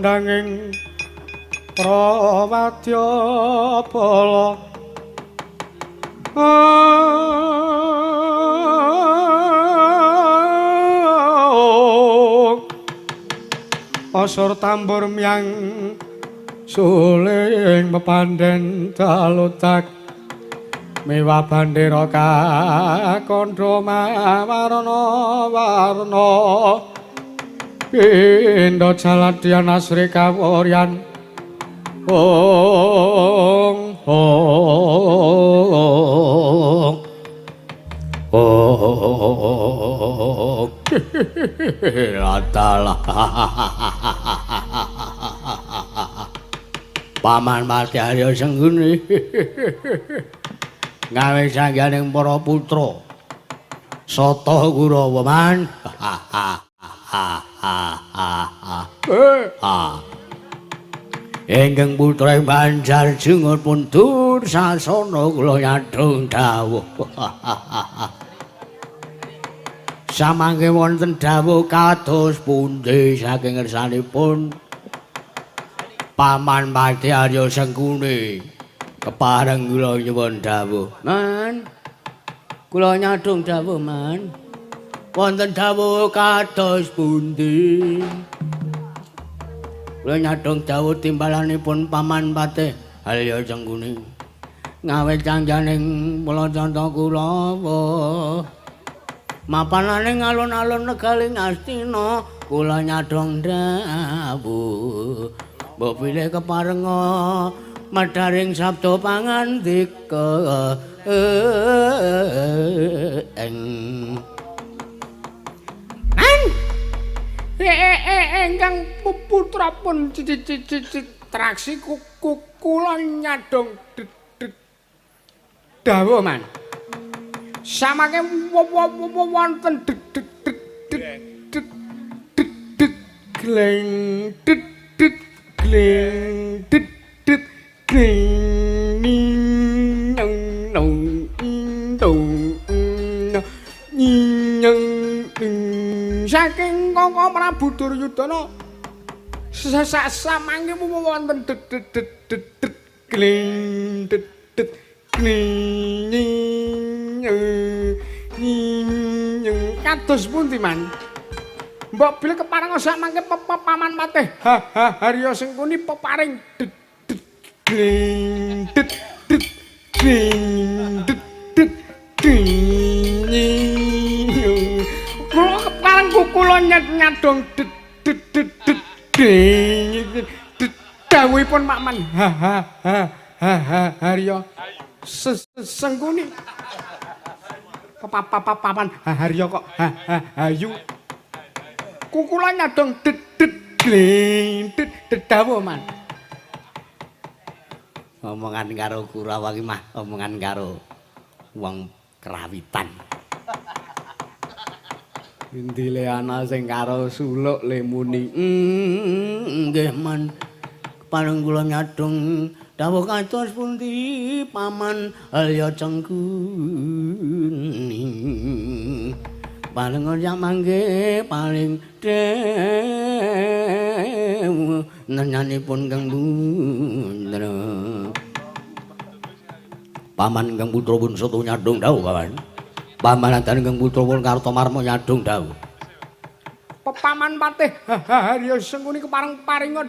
nanging prawadya bala asor tambur miyang suling pepandhen dalutak miwa bandera kakandha mawarna-warna pindha jaladyan asri kaworyan ong latala Paman Madya Sengguni gawe sangganing para putra Sata Kurawa man Ingkang putra Banjar Jungur puntur sasana kula nyadhong dawuh samangke wonten dawuh kados pundi saking ngersanipun Paman Pati Arya Sengkuni kepareng kula nyuwun dawuh. Man. Kula nyadong dawuh, Man. Wonten dawuh kados pundi? Kula nyadong dawuh timbalanipun Paman Pati Arya Sengkuni. Ngawit cangjaning Mulacanda Kurawa. Mapananing alun-alun negaling Astina kula nyadong dawuh. Mbok pilih keparenga madharing sabda pangandika Engkang putrapun Traksi kula nyadong dawuh man. Samangke wonten gleng gleng saking Kaka Prabu Duryudana samangke wonten gleng kados pundi man? Mbok bilih kepareng samangke Paman Patih Harya Sengkuni peparing kula kepareng kula nyadong dawuhipun Paman Harya Sengkuni Paman Harya kok hayu kukula nyadong dawuh man. Omongan karo Kurawa ki mah omongan karo wong kerawitan. Indile ana sing karo suluk le muni. Nggih man. Kepareng kula nyadong dawuh kados pundi Paman Arya Sengkuni. Paling ora mangke paling dewe nenyanipun Kang Bundra. Paman Kang Putra pun soto nyadong dawuh Paman. Pamanatan Kang Putra pun Kartomarma nyadong dawuh. Paman Patih Harya Sengkuni kepareng paringa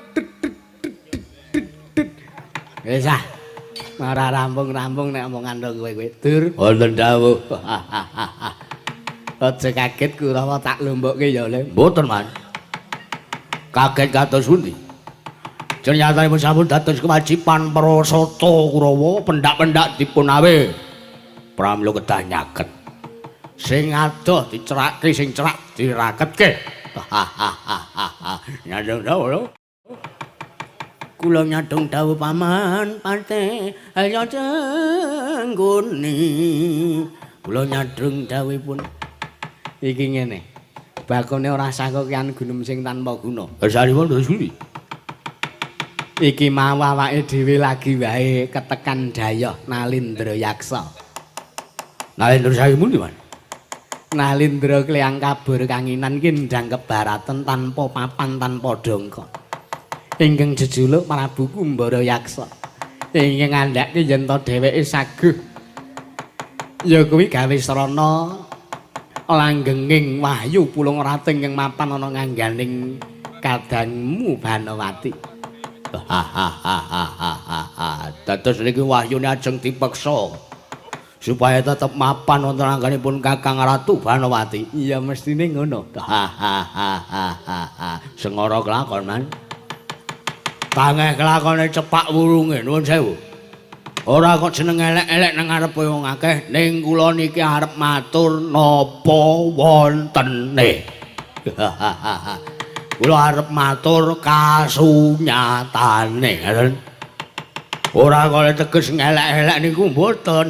wis ah. Ora rampung-rampung nek omongan kowe Dur. Wonten dawuh. Aja kaget Kurawa tak lombokke ya Le. Mboten, Man. Kaget kados pundi? Ternyatipun sampun dados kewajiban prasata Kurawa pendak-pendak dipun awe. Pramila kedah nyaket. Sing adoh dicerakke, sing cerak diraketke. Nyadong dawuh lho. Kula nyadong dawuh Paman Patih Harya Sengkuni. Kula nyadong dawuhipun iki ngene. Bakone ora sakokean gunung sing tanpa guna. Saripun terus pundi? Iki mau awake dhewe lagi wae ketekan dayoh Nalindra Yaksa. Nalindra saiki pundi, Man? Nalindra Klyang Kabur Kanginan ki ndang kebaraten tanpa papan tanpa dongko. Ingkang jejuluk Prabu Kumbara Yaksa. Ingkang ngandhake yen to dheweke saguh ya kuwi gawe srana langgenging wahyu pulung rating yang mapan ana ngangganing kadangmu Banawati. Dados niki wahyune ajeng dipeksa supaya tetep mapan wonten anggenipun Kakang Ratu Banawati. Iya mestine ngono. Sengara kelakon Man. Tangeh kelakone cepak wurunge nuwun sewu. Ora kok jeneng elek-elek nang ngarepe wong akeh, ning kula niki arep matur napa wontene. Kula arep matur kasunyatane, ngoten. Ora kok teges elek-elek niku mboten.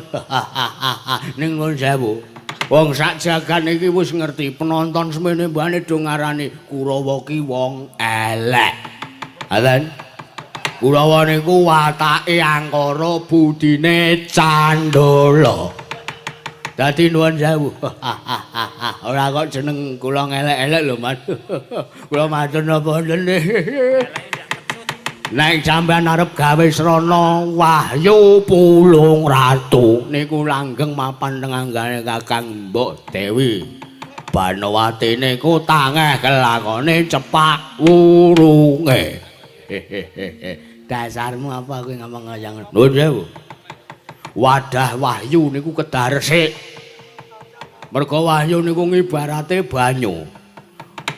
Ning nuwun sewu. Wong sak jagat niki wis ngerti penonton semene mbane do ngarani Kurawa ki wong elek. Ngoten. Kurawa niku watake angkara budine candala. Dadi nuwun sewu. Ora kok jeneng kula ngelek-elek lho, Mas. Kula matur napa wonten. Nek sampean arep gawe srana Wahyu Pulung Ratu niku langgeng mapan tenganggane Kakang Mbok Dewi Banowati niku tangeh kelakone cepak wurunge. Dasarmu apa kowe ngomong kaya ngono? Nuwun sewu. Wadah Wahyu niku kedar resik. Mergo Wahyu niku ngibarate banyu.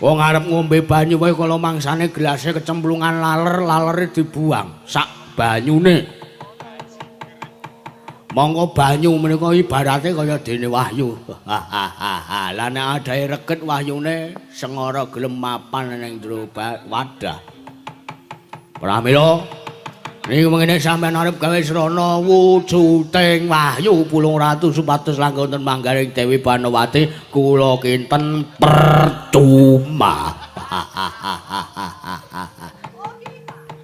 Wong arep ngombe banyu wae kala mangsane gelasé kecemplungan laler, lalere dibuang sak banyune. Monggo banyu menika ibarate kaya dene Wahyu. Lah nek adahe reket wahyune sengara gelem mapan ning jero wadah. Pramila niku mengene sampeyan arep gawe srana wujuding Wahyu Pulung Ratu supados langgeng wonten manggaring Dewi Banowati kula kinten percuma.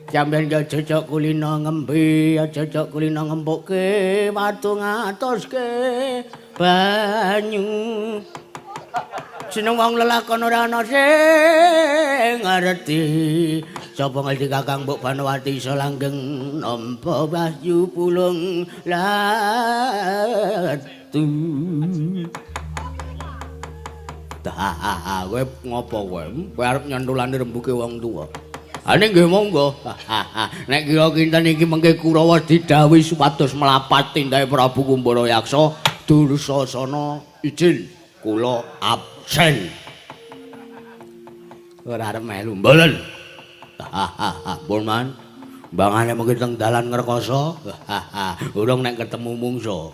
Sampeyan aja cocok kulina ngembe, aja cocok kulina ngempukke, watu ngatoske banyu. Jeneng wong lelakon ora ana sing ngerti. Sapa ngerti Kakang Mbok Banowati iso langgeng nampa Wahyu Pulung Ratu. Kowe ngopo kowe? Kowe arep nyantulane rembuke wong tuwa. Ane nggih monggo. Nek kira kinten iki mengke Kurawa didhawuhi supados mlapat tindake Prabu Kumbara Yaksa, Dursasana izin kula absen. Ora arep melu mbolen. Pun man, mbangane mengke teng dalan ngrekoso. Urung nek ketemu mungsuh.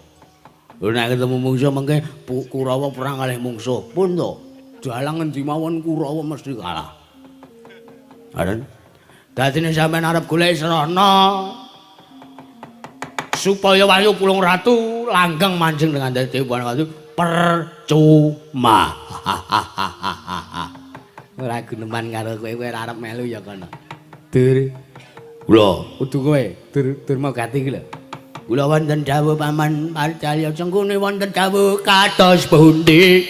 Nek ketemu mungsuh mengke Kurawa perang kalih mungsuh. Pun to, dalang endi mawon Kurawa mesti kalah. Aren. Dadine sampean arep golek srana supaya Wahyu Pulung Ratu langgeng manjing dengan Dewi Banowati percuma. Ora guneman karo kowe ora arep melu ya kono. Dur. Kula kudu kowe dur mau gati iki lho. Kula wonten dawuh Paman Parcaya Cengkune wonten dawuh kados pundi.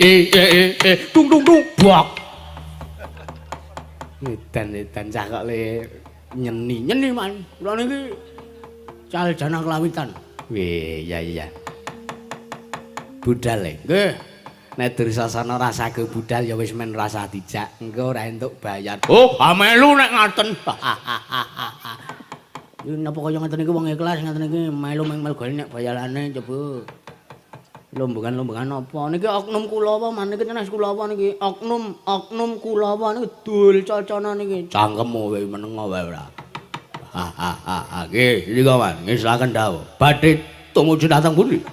Tung tung tung bak. Edan cah kok le nyeni man. Kula niki caljana kelawitan. Weh, iya. Budal e. Nggih. Nek Dursasana rasake budal ya wis men rasa dijak, engko ora entuk bayar. Oh, amelu nek ngaten. Iki napa kaya ngaten iki wong ikhlas ngaten iki melu golek nek bayarane coba. Lombengan apa? Niki oknum Kulawa man niki tenas Kulawa niki. Oknum Kulawa niki dul cocona niki. Cangkemmu wae menengo wae ora. Nggih, nika man, ngislaken dawuh. Badhe tumuju dhateng pundi?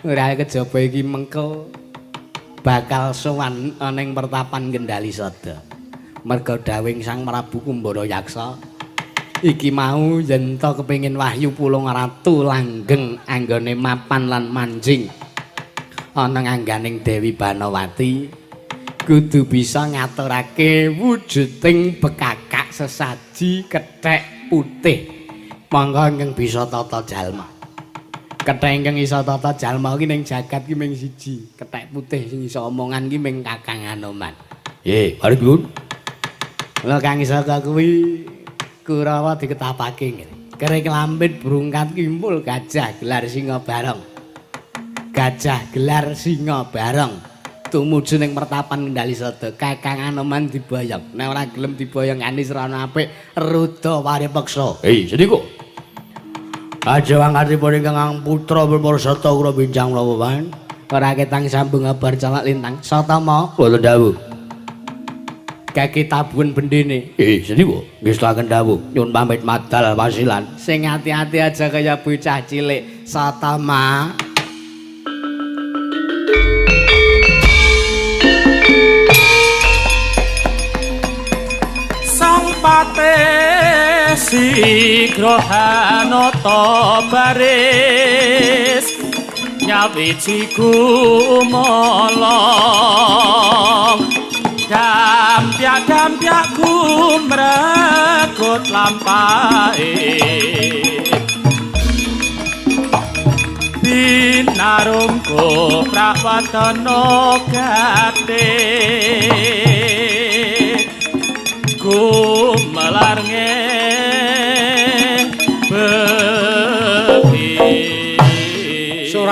Ora kejaba iki mengko bakal sowan ning pertapan Kendali Sada. Merga dawing Sang Prabu Kumbara Yaksa iki mau yen to kepengin Wahyu Pulung Ratu langgeng anggone mapan lan manjing ana ngangganing Dewi Banowati kudu bisa ngaturake wujuding bekakak sesaji kethek putih mangga ingkang bisa tata jalma. Kethek ingkang isa tata jalma iki ning jagat iki mung siji, kethek putih sing iso omongan iki mung Kakang Anoman. Nggih, mari Gun. Lha Kang Isaka kuwi Kurawa diketapake ngene. Kering lambit brungkat kimpul gajah gelar singa bareng. Gajah gelar singa bareng. Tumuju ning pertapan Kendali Sada. Kakang Anoman diboyong. Nek ora gelem diboyong ani srana apik rudha waripeksa. Sediko. Aja wangkatipun ingkang putra Pursata kula bincang lawan. Ora ketang sambung kabar calak lintang. Satama boten dawuh. Kaki tabun bendene. Sediko. Nggih saken dawuh. Nyuwun pamit madal wasilan. Sing ati-ati aja kaya bocah cilik. Satama. Sang patih sigra hanata baris nyawiji gumolong dampyak gumregut lampahe binarungku prawatana gate gumelar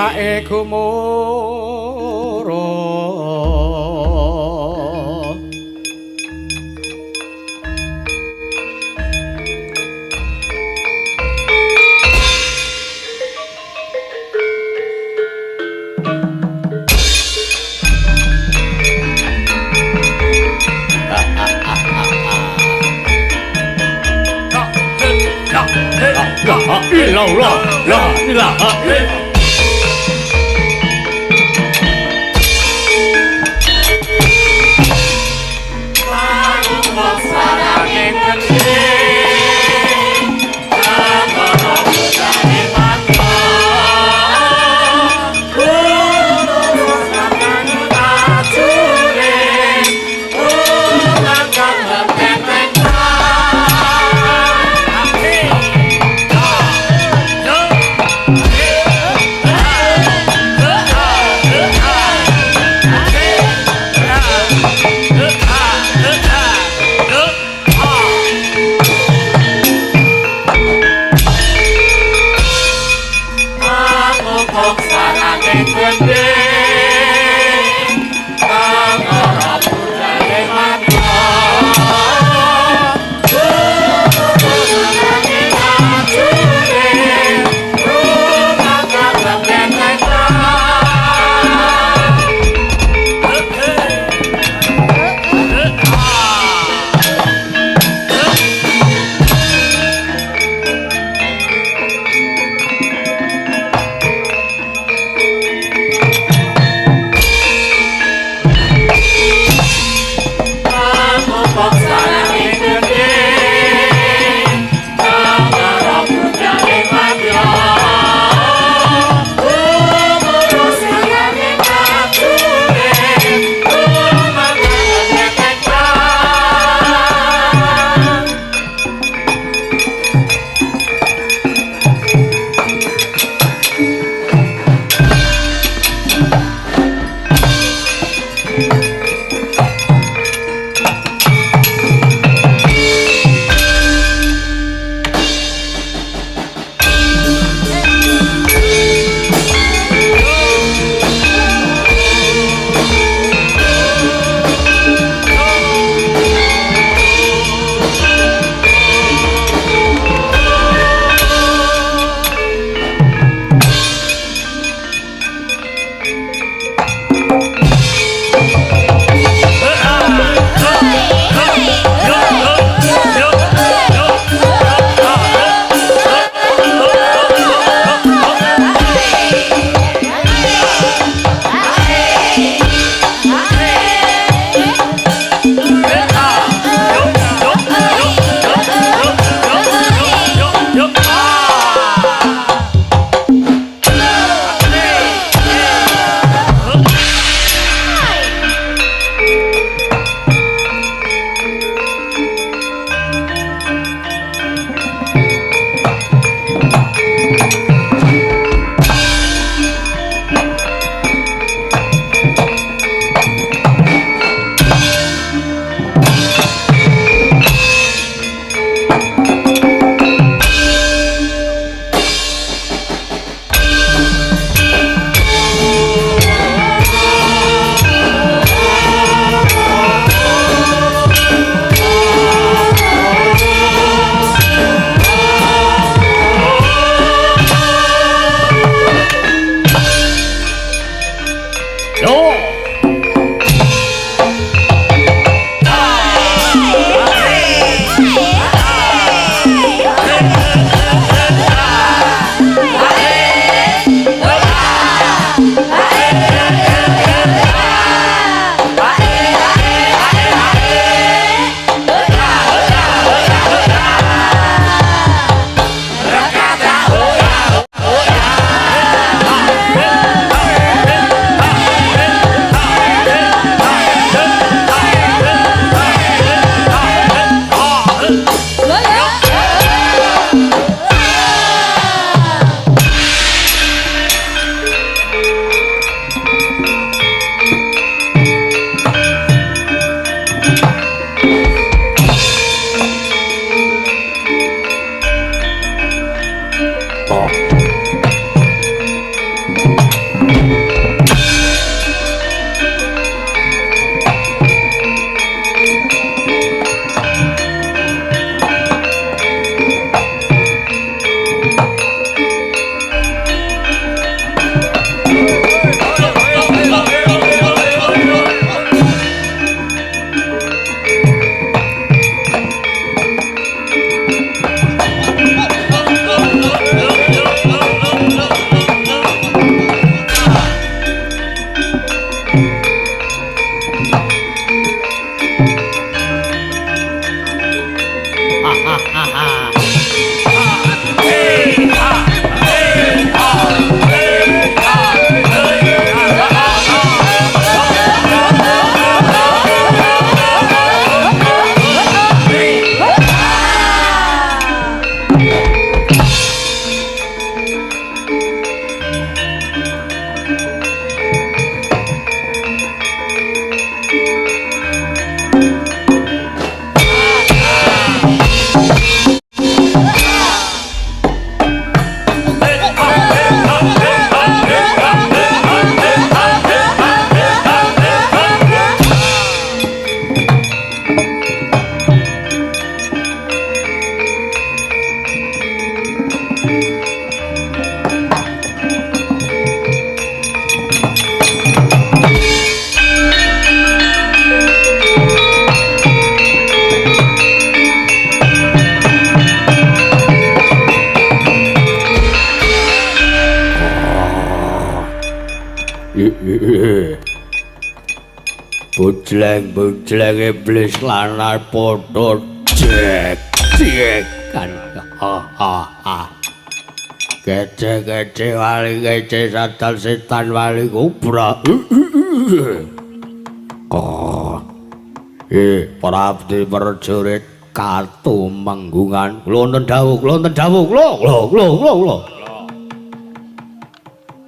awake gumura Bujleng iblis lanar padha cek-cekan. Gece-gece wali gece sadal setan wali kubra. Para abdi prajurit kartu manggungan. Kula wonten dawuh.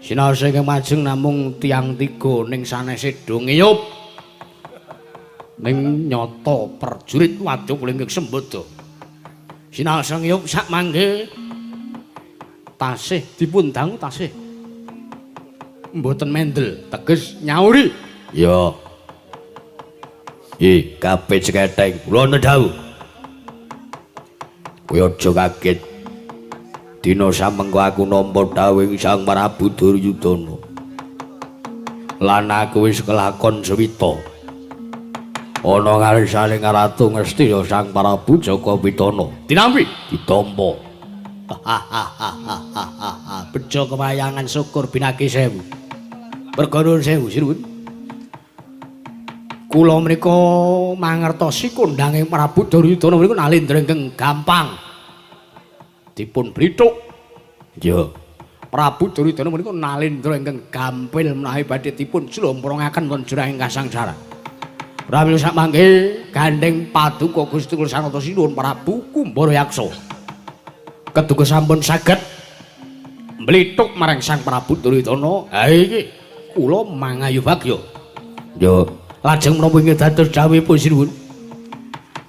Sinaos ing majeng namung tiang tiga ning sanese do ngiyup. Ning nyata prajurit waduk linggih sembada. Sinaos ngiyup sak mangke tasih dipun dangu tasih. Mboten mendel, teges nyauri. Ya. Kabeh cekething, kula nedhawuh. Kowe aja kaget. Dina samengko aku nampa dawuh Sang Prabu Duryudana. Lan aku wis kelakon suwita. Ana ngarsane Ratu Ngastina Sang Prabu Jaka Pitana. Dinampi ditampa. Bejo kemayangan syukur binagi sewu. Perkara sewu sinuwun. Kula menika mangertosi kondhange Prabu Duryudana menika nalindra ingkang gampang dipun blithuk. Ya. Prabu Duryudana menika nalindra ingkang gampil menawi badhe dipun jlomprongaken wonten jurahing kasangsara. Pramila sak mangke gandeng paduka Gusti Kula Sanata Sinuhun Prabu Kumbara Yaksa. Keduga sampun saged mlithuk marang Sang Prabu Duryudana. Ha iki kula mangayu bagya. Ya, lajeng menapa ingkang dados dawuhipun sinuhun?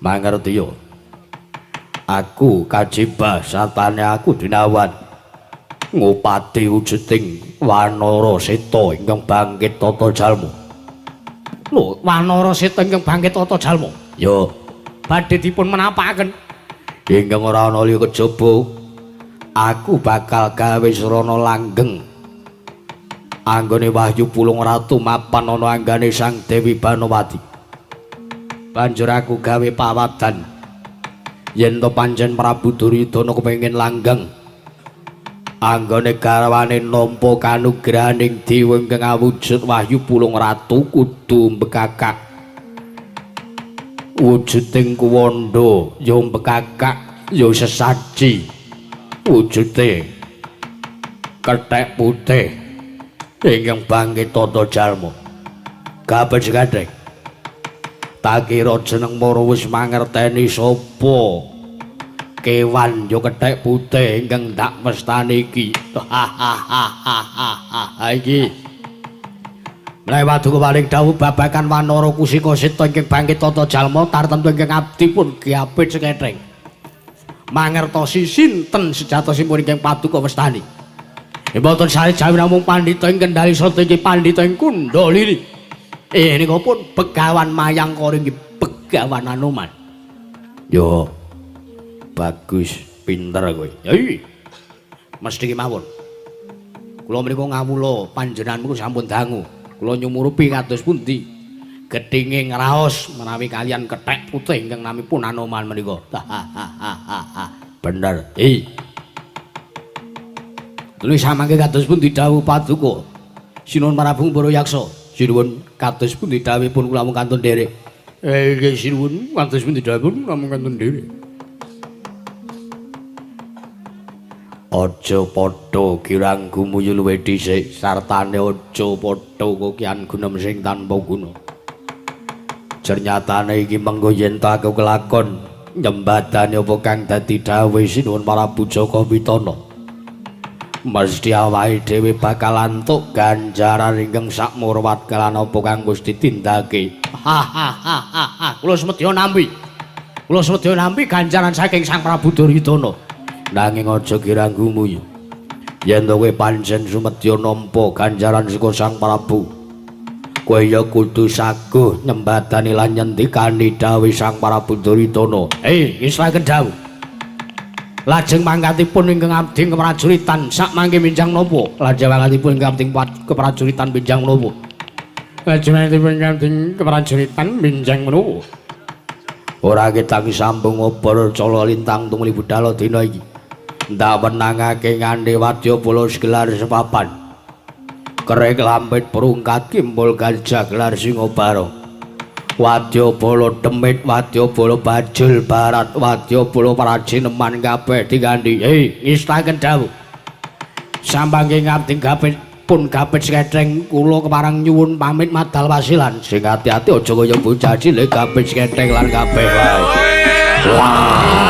Mangerti ya. Aku kajibah satane aku dinawan ngupati wujuding Wanara Seta ingkang bangkit tata jalma. Lho, Wanara Seta ingkang bangkit tata jalma. Ya, badhe dipun menapaken. Ingkang ora ana liya kejaba, aku bakal gawe srana langgeng. Anggone Wahyu Pulung Ratu mapan ana anggane Sang Dewi Banowati. Banjur aku gawe pawadan yen to pancen Prabu Duryudana kepengin langgeng. Anggone garwane nampa kanugrahaning dewa ingkang awujud Wahyu Pulung Ratu kudu mbekakak. Wujuding kuwanda ya mbekakak ya sesaji. Wujude kethek putih ingkang bangkit tata jalma. Kabeh sekadek. Tak kira jeneng para wis mangerteni sapa kewan yo kethek putih ingkang ndak mestani iki. Iki. Lewat paling dawuh babagan Wanara Kusika Seta ingkang bangkit tata jalma tartemtu ingkang abdi pun giapit sekething. Mangertosi sinten sejatosipun ingkang paduka mestani. Mboten sare jawi namung pandhita ing Kendali Sata iki pandhita ing Kundalini. Nika pun Begawan Mayangkara inggih Begawan Anoman. Yo. Bagus, pinter kowe. Ya iki. Mesti mawon. Kula mriku ngawula panjenenganmu sampun dangu. Kula nyumurupi kados pundi gethinge ngraos menawi kalian kethek putih ingkang namipun Anoman menika. Bener. Tulis samangke kados pundi dawuh paduka Sinuhun Prabu Kumbara Yaksa. Sinuhun kados pundi dawuhipun kula mung kantun nderek. Nggih sinuhun kados pundi dawuhipun kula mung kantun nderek. Aja padha kirang gumuyu luwih dhisik sartane aja padha kokian gunem sing tanpa guna. Ternyatane iki mengko yen aku kelakon nyembadane apa kang dadi dawuh Sinuhun Prabu Jaka Pitana. Mesti awake dhewe bakal antuk ganjaran ingkang sakmurwat kelan apa kang wis ditindake. Kula semedya nampi. Kula semedya nampi ganjaran saking Sang Prabu Duryudana. Nanging aja kirang gumuyu. Yen kowe pancen sumedya nampa ganjaran saka Sang Prabu, kowe ya kudu saguh nyembadani lan nyendikani dawuh Sang Prabu Duryudana. Wis saken dawuh. Lajeng mangkatipun ingkang abdi keprajuritan sak mangke minjang napa? Lajeng mangkatipun ingkang abdi keprajuritan minjang napa? Lajeng mangkatipun ingkang abdi keprajuritan minjang napa? Ora ketang sambung obor cala lintang tumuli budhal dina iki. Ndak wenangake ngandhe wadya bolos gelar sepapan. Kerek lampit perungkat kimpul gajah gelar Singobaro. Wadya bala demit, wadya bala bajul barat, wadya bala prajineman kabeh digandhi. Hei, ngestaken dawuh. Sampangke ngabdi gapit pun gapit sketheng kula keparang nyuwun pamit madal wasilan. Sing ati-ati aja kaya bocah cilik gapit sketheng lan kabeh wae. Wah.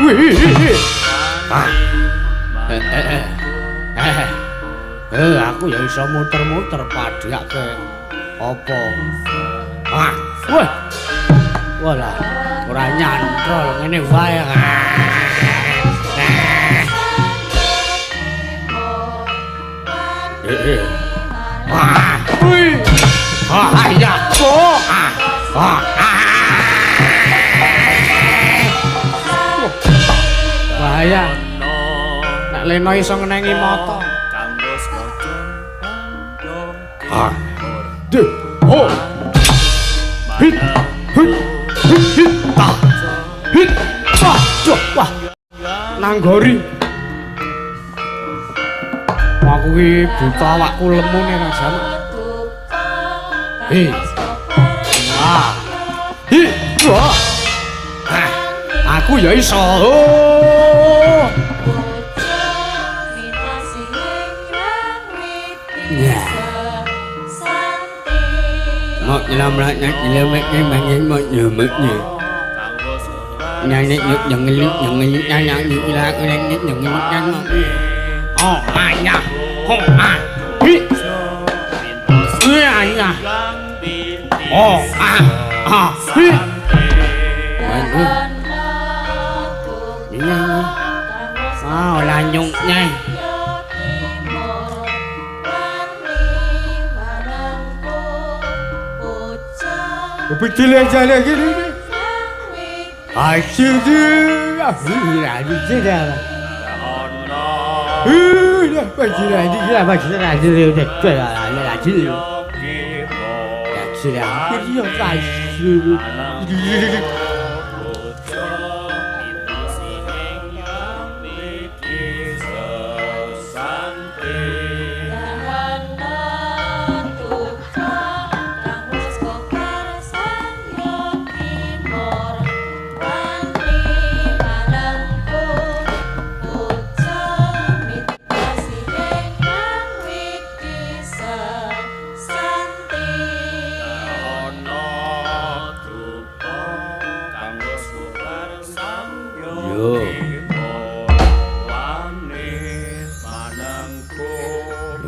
Wih, wih, wih, nyantol. Aku ya iso muter-muter padhake apa. Wah. Walah, ora nyantol ngene wae. Bahaya. Nek Leno iso ngenengi mata. Hit, wah, nanggori. Aku ki buta awakku lemu nek rasane. Aku ya iso. Một năm lại nhặt lên mấy cái mà nhìn mọi người mất nhiều nhà nhặt nhặt nhận cái nhà nhà như là cái này nhặt nhận cái nhà ai nha hít ai nha hít là nhung nha Kecil aja lagi ni. Asyik dia. Lagi sudah. Dah pagi lagi. Sudah pagi sudah sudah sudah lagi. Sudah. Dia kasih.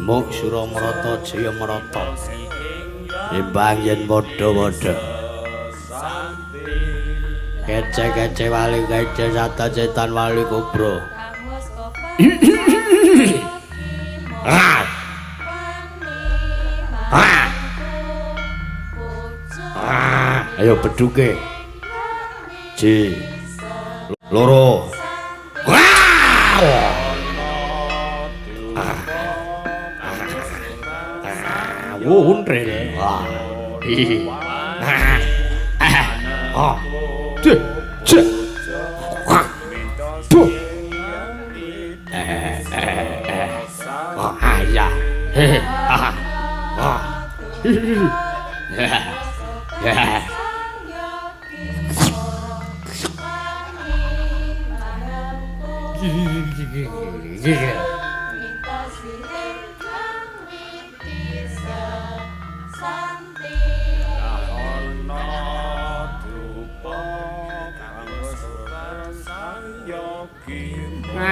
Muk sura marata jaya marata imbang yen padha-padha kece-kece wali kece sata setan wali kobra ayo beduke ji loro untre wah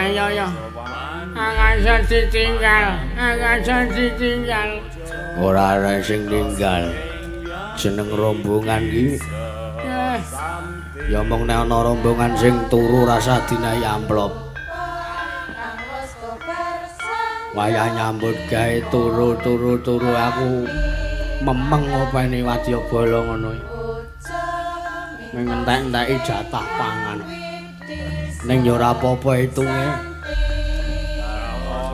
ayo angan ditinggal ora ana sing tinggal jeneng rombongan iki ya mung nek ana rombongan sing turu rasa dinahi amplop wayah nyambut gawe turu aku memeng opene wadyabala ngono mengentek-enteki jatah pangan ning ya ora apa-apa itunge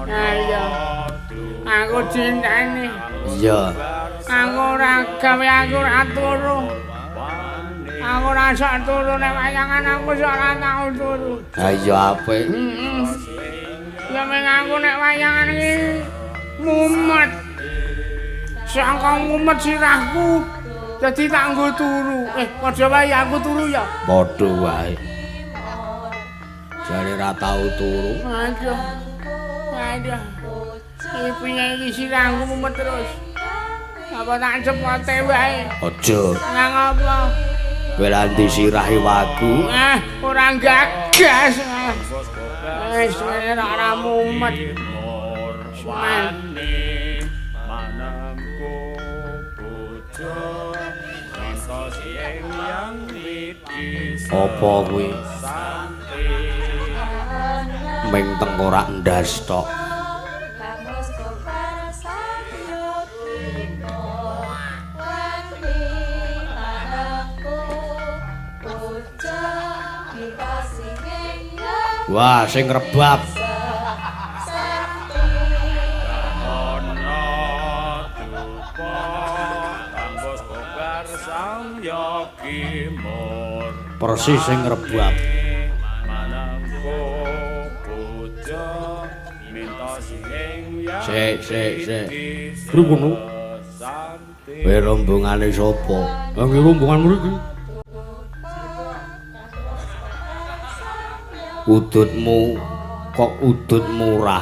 Ayo. Aku cintane. Iya. Aku ora gawe aku ora turu. Aku ora sok turu nek wayangan aku sok ora tau turu. Ha iya apik. Ya meng aku nek wayangan iki mumet. Sangka mumet sirahku. Dadi tak nggo turu. Padha wae aku turu ya. Padha wae. Jare ra tau turu. Aduh. Aduh. Iki piye iki sirahku mumet terus. Apa tak cepote wae? Aja. Nang apa? Kowe lanti sirahe wagu. Ora gagas. Wis ora mumet. Wani manangku puja rasa sing yang witi Apa kuwi? Ming tengkorak ndas tok. Wah, sing rebab. Persis sing rebab. Sik. Krungu. Kowe rombongane sapa? Nggih rombongan mriki. Udutmu kok udut murah.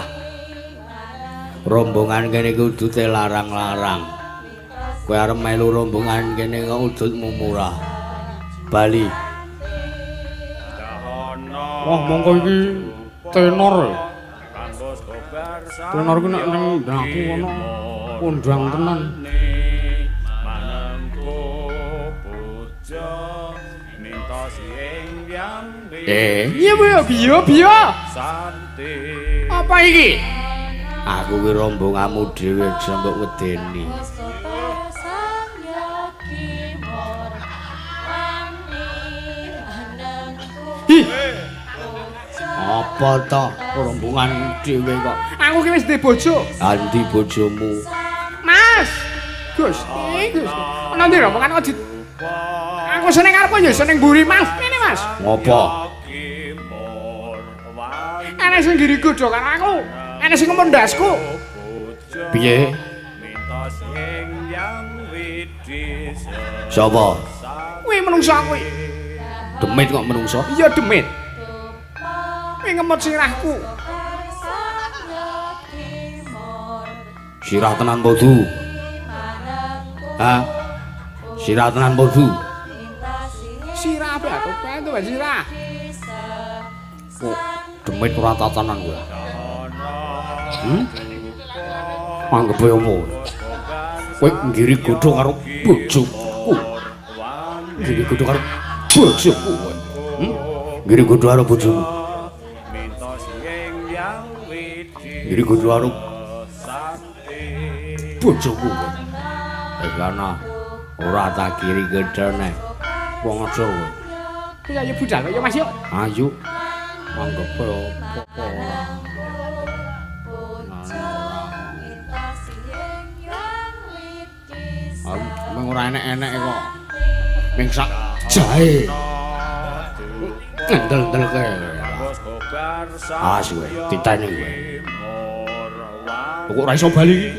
Rombongan kene iki udute larang-larang. Kowe arep melu rombongan kene kok udutmu murah. Bali. Wah, mongko iki tenor. Tenor ku nek ning aku ngono kondang tenan. Iya biyo. Apa iki? Aku ki rombonganmu dhewe sembok wedeni. Apa to rombongan dhewe kok? Aku ki wis duwe bojo. Andi bojomu? Mas. Gus. Ana ndi rombongan kok aku seneng arep ya seneng mburi Mas. Ngene Mas. Ngopo? Ana sing ngiri godho karo aku. Ana sing ngomong ndasku. Piye? Sapa? Kuwi menungso kuwi. Demit kok menungso? Iya demit. Kuwi ngemot sirahku. Sirah tenan podu. Hah? Sirah tenan podu. Sirah apa aku pengen tuh sirah. Kok demit ora tatanan kowe? Anggep yo ngono. Kowe ngiri godho karo bojoku. Ngiri godho karo bojoku. Ngiri godho karo bojomu. Ngiri godho karo bojoku. Karena ora tak kiri gedene. Wong aja kowe. Iya ya budal ya Mas yo. Ayo. Anggep yo apa ora. Meng ora enek-enek kok. Ming sak jae. Ndel-ndelke. Awas kowe, diteni kowe. Kok ora iso bali iki?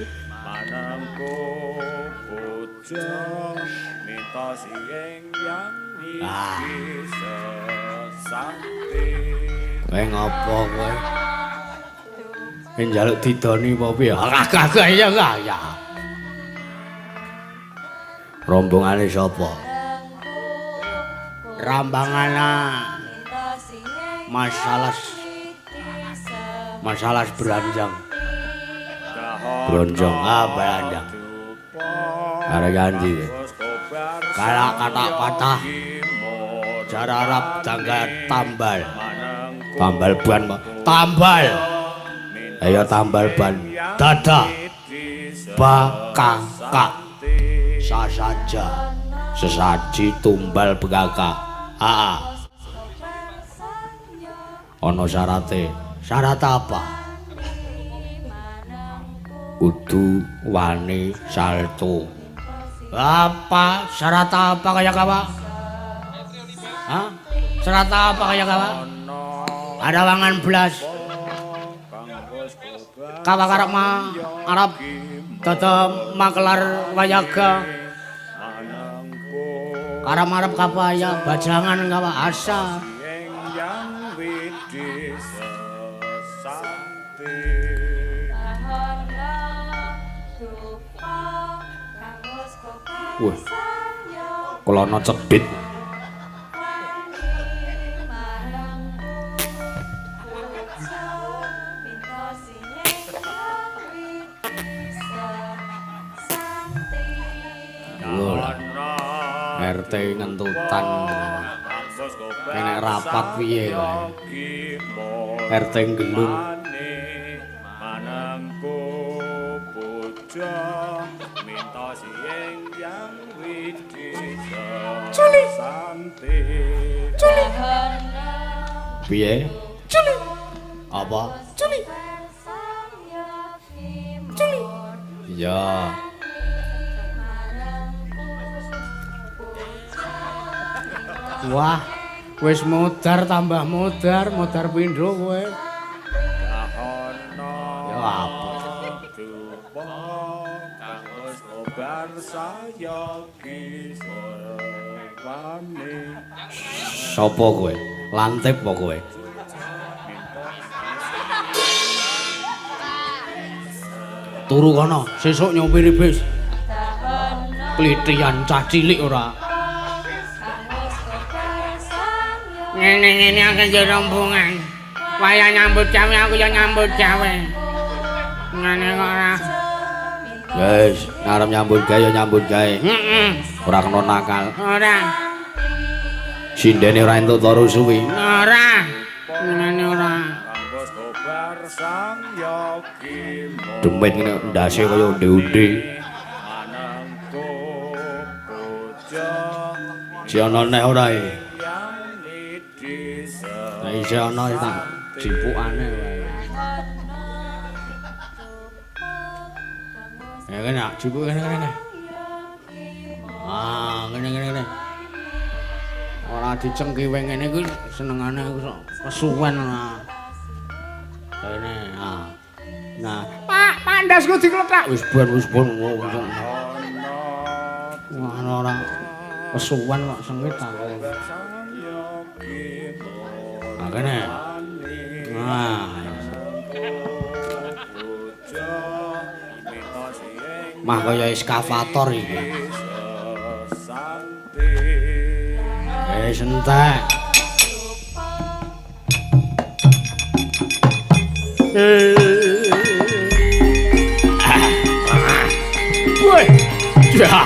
Kowe ngopo kowe? Njaluk didoni apa piye? Kagak ya ya. Rombongane sapa? Rambangana. Masalah beranjang. Bronjong beranjang. Are ganti. Kala kata patah. Cara Arab tangga tambal. Tambal ban. Tambal. Ayo tambal ban. Dada. Bakaka. Sasaja. Sesaji tumbal begaka. Ono syarate. Syarat apa? kudu wani salto. Apa syarat apa kaya kawa? Hah? Syarat apa kaya kawa? Ada wangan belas. Kawa karep arep tetep makelar wayaga. Karep arep kapaya bajangan kawa asa. Wah, kelana cedhit. RT ngentutan. Kene rapat piye kae? RT gendun. Manangku puja minta sieng yang widisa. Culi. Santi. Culi. Piye? Culi. Apa? Culi. Culi. Ya. Wah, wis modar tambah modar pindho kowe. Ya apa? Sopo kowe? Lantip apa kowe? Turu kono, sesuk nyopiri bis. Klithian cah cilik ora. Ngene-ngene akeh rombongan. Wayah nyambut gawe aku ya nyambut gawe. Ngene kok ora. Wis, arep nyambut gawe ya nyambut gawe. Heeh. Ora kena nakal. Ora. Sindene ora entuk turu suwi. Ora. Ngene ora. Demit ngene ndase kaya onde-onde. Si ana neh ora e. Lah isih ana tak jipukane wae. Ya kene jipuk kene. Ah, ngene. Ora dicengkiwe ngene kuwi senengane kesuwen lah. Kene ah. Nah, Pak ndasku diklethak. Wis bon. Wah, ora kesuwen kok sengit aku. Nah, kene. Nah. Mah kaya eskavator iki. Entek. Woi. Ja.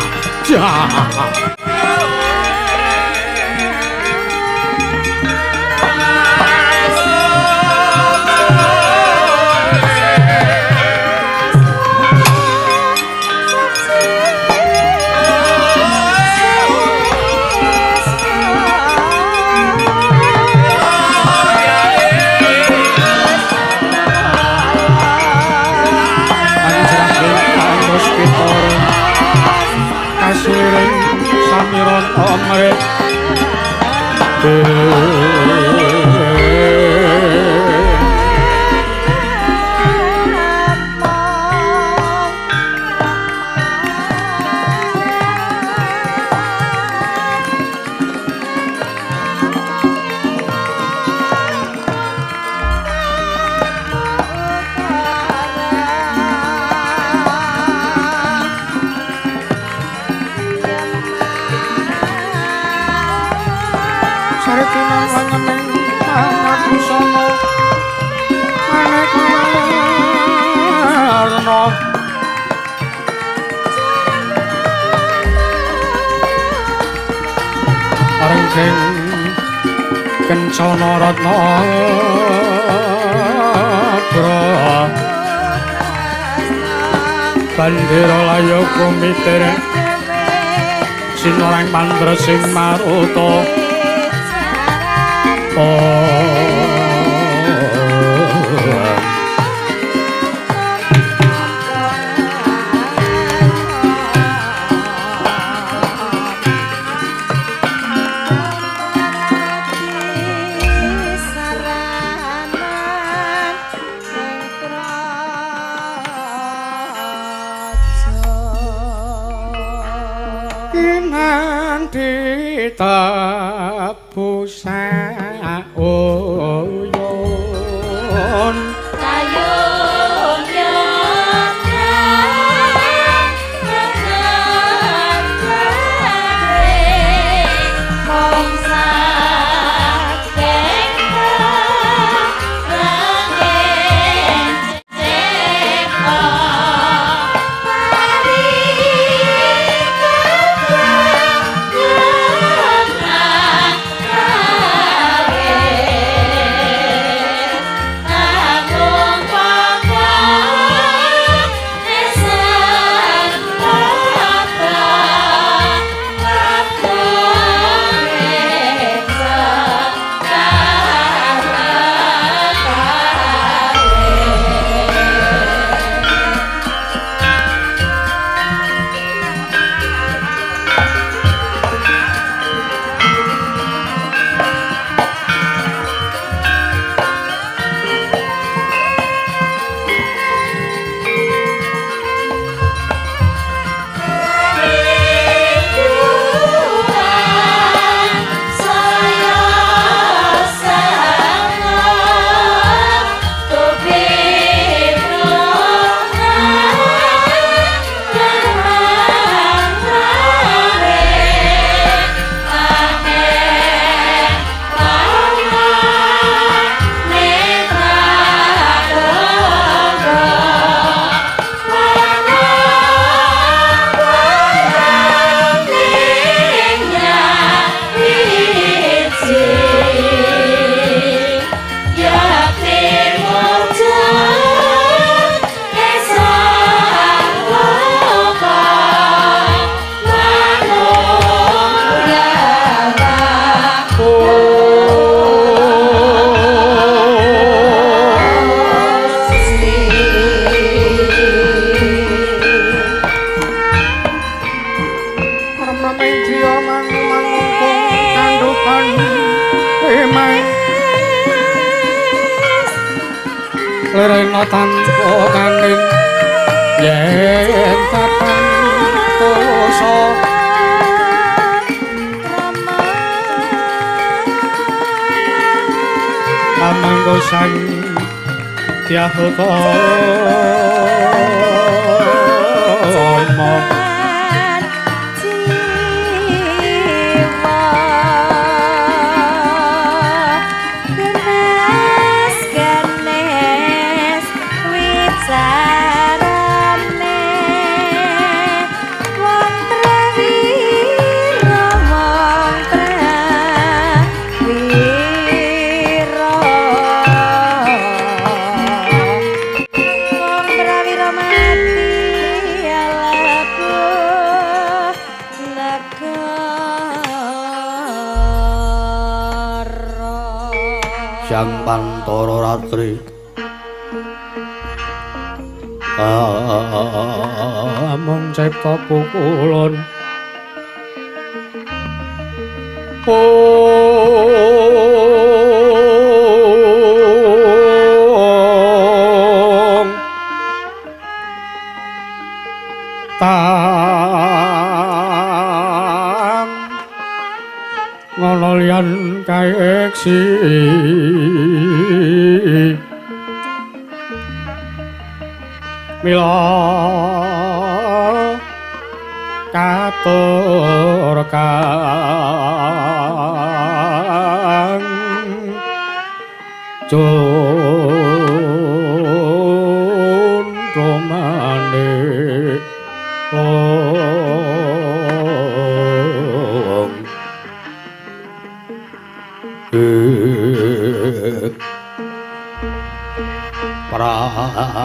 Kasuring samiron omre Kencana Ratna Bandera layo kumitir Sinorang mandra sing maruta kinanti tebu saoyon sayong yon mongsa lerena tanpa kanging yen tatang dosa amanggo sang tiahoko Sang Pantara Ratri amung cipta pukulun tang ngono liyan kaeksi mila katur kang romane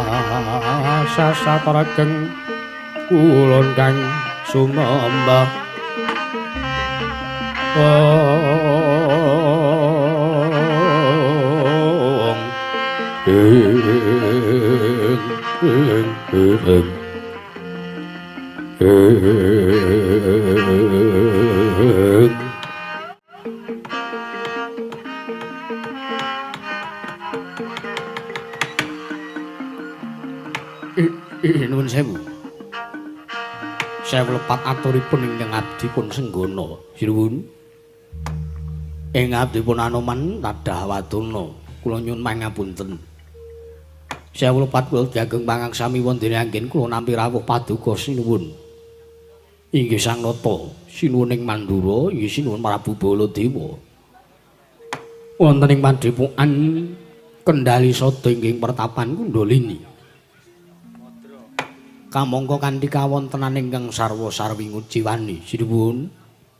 prasasa parageng kulon kang sumembah Nuwun sewu. Sewu lepat aturipun ingkang abdi pun Senggana. Sinuwun. Ing abdipun Anoman tadah wadana. Kula nyuwun pangapunten. Sewu lepat kula diageng pangaksami wondene anggen kula nampi rawuh paduka sinuwun. Inggih Sang Nata, sinuwun ing Mandura, inggih sinuwun Prabu Baladewa. Wonten ing Padepokan Kendali Sada inggih pertapan Kundalini. Kamangka kanthi kawontenan ingkang sarwa sarwi nguciwani sinuwun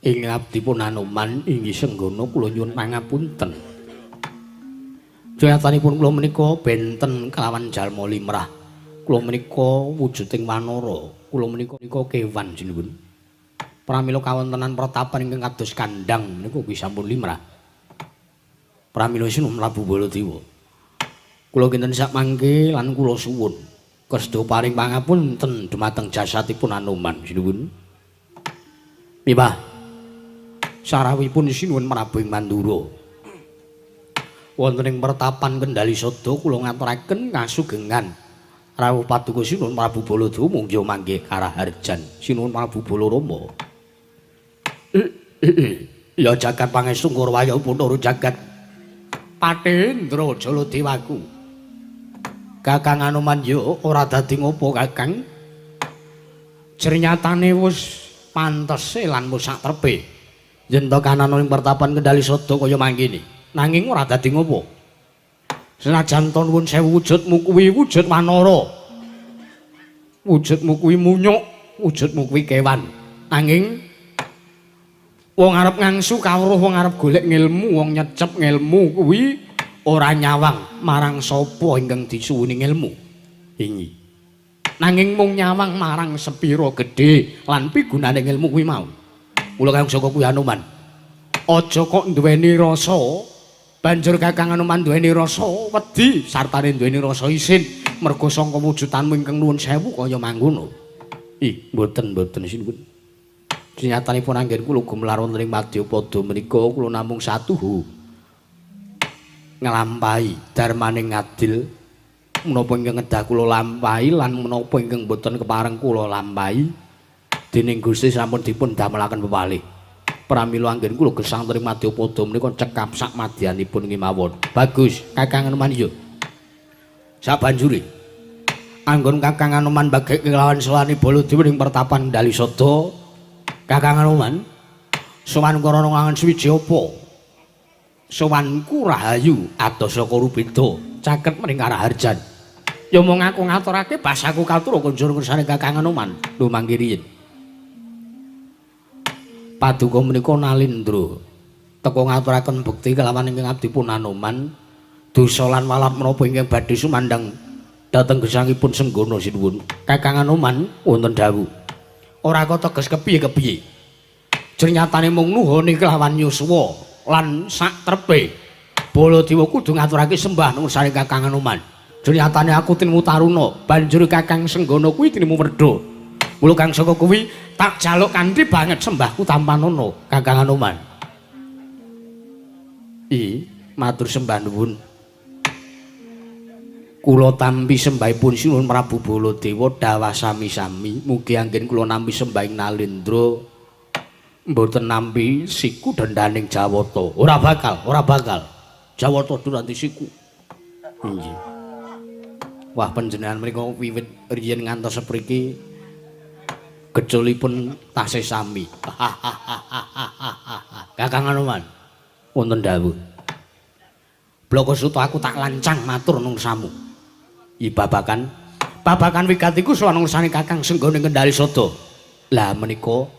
ing abdipun Anoman inggih Senggana kula nyuwun pangapunten. Jayatanipun kula menika benten kelawan jalma limrah. Kula menika wujuding wanara, kula menika kewan sinuwun. Pramila kawontenan pertapan ingkang kados kandhang menika kuwi sampun limrah. Pramila sinuwun Prabu Baladewa. Kula kinten sak mangke lan kula suwun Kasta paring pangapunten dumateng jasadipun Anoman sinuwun. Mipah sarawipun sinuwun Prabu ing Mandura. Wonten ing pertapan Kendali Sada kula ngaturaken kasugengan rawuh paduka sinuwun Prabu Baladewa munggi mangke karaharjan sinuwun Prabu Balarama. Ya jagat pangestu Ngurwaya Punara jagat Patendra Jaladewaku. Kakang Anoman yo ora dadi ngopo Kakang. Jernyatane wis pantese lan wis sak trepe. Yen to kanana ing pertapan Kendali Sada kaya mangkene. Nanging ora dadi ngopo. Senajan to nuwun sewu wujudmu kuwi wujud wanara. Wujudmu kuwi munyuk, wujudmu kuwi kewan. Nanging wong arep ngangsu kawruh, wong arep golek ngilmu, wong nyecep ngilmu kuwi ora nyawang marang sapa ingkang disuwuni ilmu ingi. Nanging mung nyawang marang sepira gedhe lan pigunane ilmu kuwi mau. Mula kang saka kuwi Anoman. Aja kok duweni rasa banjur Kakang Anoman duweni rasa wedi sartane duweni rasa isin merga sangka wujudanmu ingkang nuwun sewu kaya mangkono. Ih, mboten sinuwun. Dinyatanipun anggen kula gumelar wonten ing Madyapada menika kula namung satuhu nglampahi darmaning adil menapa ingkang kedah kula lampahi lan menapa ingkang boten kepareng kula lampahi dening Gusti sampun dipun damelaken pepalih. Pramila anggen kula gesang teng Madyapada menika cekap sak madyanipun ngimawon. Bagus, Kakang Anoman yo. Sabanjure anggon Kakang Anoman bagek kelawan sawani Baladewa ing pertapan Kendali Sada. Kakang Anoman sowan karana ngangen suwiji apa? Sowanku rahayu adosa Karubeda caket mring Karaharjan. Ya mung aku ngaturake basaku katur kunjur ngersane Kakang Anoman. Lho mangke riyin. Paduka menika Nalindra teka ngaturaken bekti kelawan ingkang abdipun Anoman dosa lan walap menapa ingkang badhe sumandang dhateng gesangipun Senggana sinuwun. Kakang Anoman wonten dawuh. Ora kok teges kepiye-kepiye. Jernyatane mung nuhone kelawan yuswa lan sak trepe Baladewa kudu ngaturake sembah nursane Kakang Anoman. Jernyatane aku tinemu taruna, banjur Kakang Senggana kuwi tinemu werda. Mula kang saka kuwi tak jaluk kanthi banget sembahku tampanono Kakang Anoman. Matur sembah nuwun. Kula tampi sembahipun sinuwun Prabu Baladewa dawah sami-sami. Mugi anggen kula nampi sembahing Nalindra mboten nampi siku dendaning Jawata. Ora bakal. Jawata duranti siku. Inggih. Wah panjenengan mriku wiwit riyen ngantos sepriki geculipun tasih sami. Kakang Anoman wonten dawuh. Bloko suto aku tak lancang matur nung samu. Babakan wigatiku sowan nursane Kakang Senggana Kendali Sada. Lah menika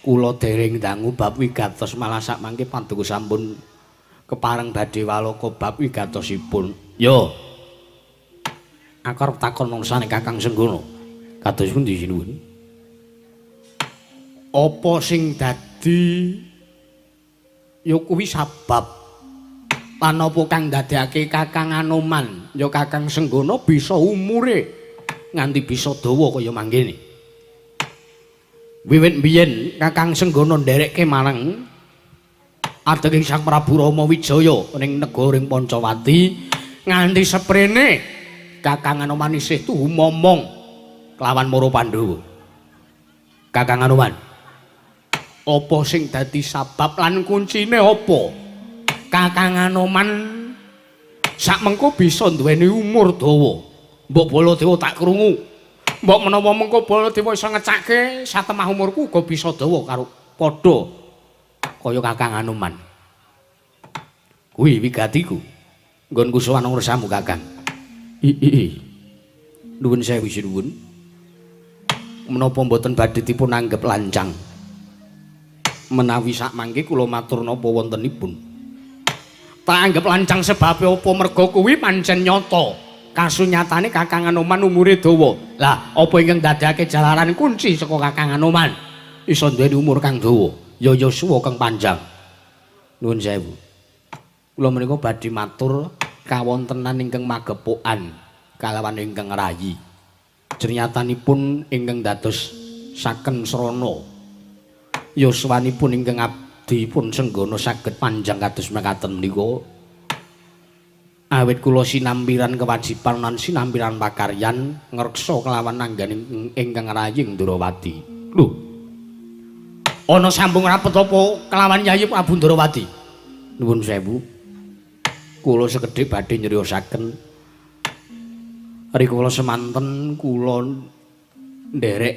kula dereng dangu bab wigatos malah sak mangke paduka sampun kepareng badhe walaka bab wigatosipun. Yo. Aku arep takon nursane Kakang Senggana. Kados pundi sinuwun? Apa sing dadi ya kuwi sabab lan apa kang dadekake Kakang Anoman ya Kakang Senggana bisa umure nganti bisa dawa kaya mangkene. Wiwit biyen Kakang Senggana nderekke marang adeging Sang Prabu Rama Wijaya ning negaring Pancawati nganti seprene Kakang Anoman isih tuhu momong kelawan Mara Pandhawa. Kakang Anoman. Apa sing dadi sabab lan kuncine apa? Kakang Anoman sakmengko bisa duweni umur dawa. Mbok Baladewa tak krungu. Mbok menawa mengko Baladewa iso ngecake satemah umurku uga bisa dawa karo padha kaya Kakang Anoman. Kuwi wigatiku. Nggonku sowan ngrsamu Kakang. Nuwun sewu sinuwun. Menapa mboten badhe dipun anggep lancang? Menawi sak mangke kula matur napa wontenipun. Tak anggap lancang sebab apa merga kuwi pancen nyata. Kasunyatane Kakang Anoman umure dawa. Lah, apa ingkang dadekake jalaran kunci saka Kakang Anoman iso duweni umur kang dawa, ya yuswa kang panjang. Nuwun sewu. Kula menika badhe matur kawontenan ingkang magepokan kalawan ingkang rayi. Jernyatanipun ingkang dados saken srana. Yuswanipun ingkang abdi pun senggana saged panjang kados mekaten menika. Awit kula sinambiran kewajiban lan sinambiran pakaryan ngreksa kelawan nangganing ingkang raying Ndrawati. Lho. Ana sambung rapet apa kelawan Yayi Prabu Ndrawati? Nuwun sewu. Kula sekedhik badhe nyriosaken rikala semanten kula nderek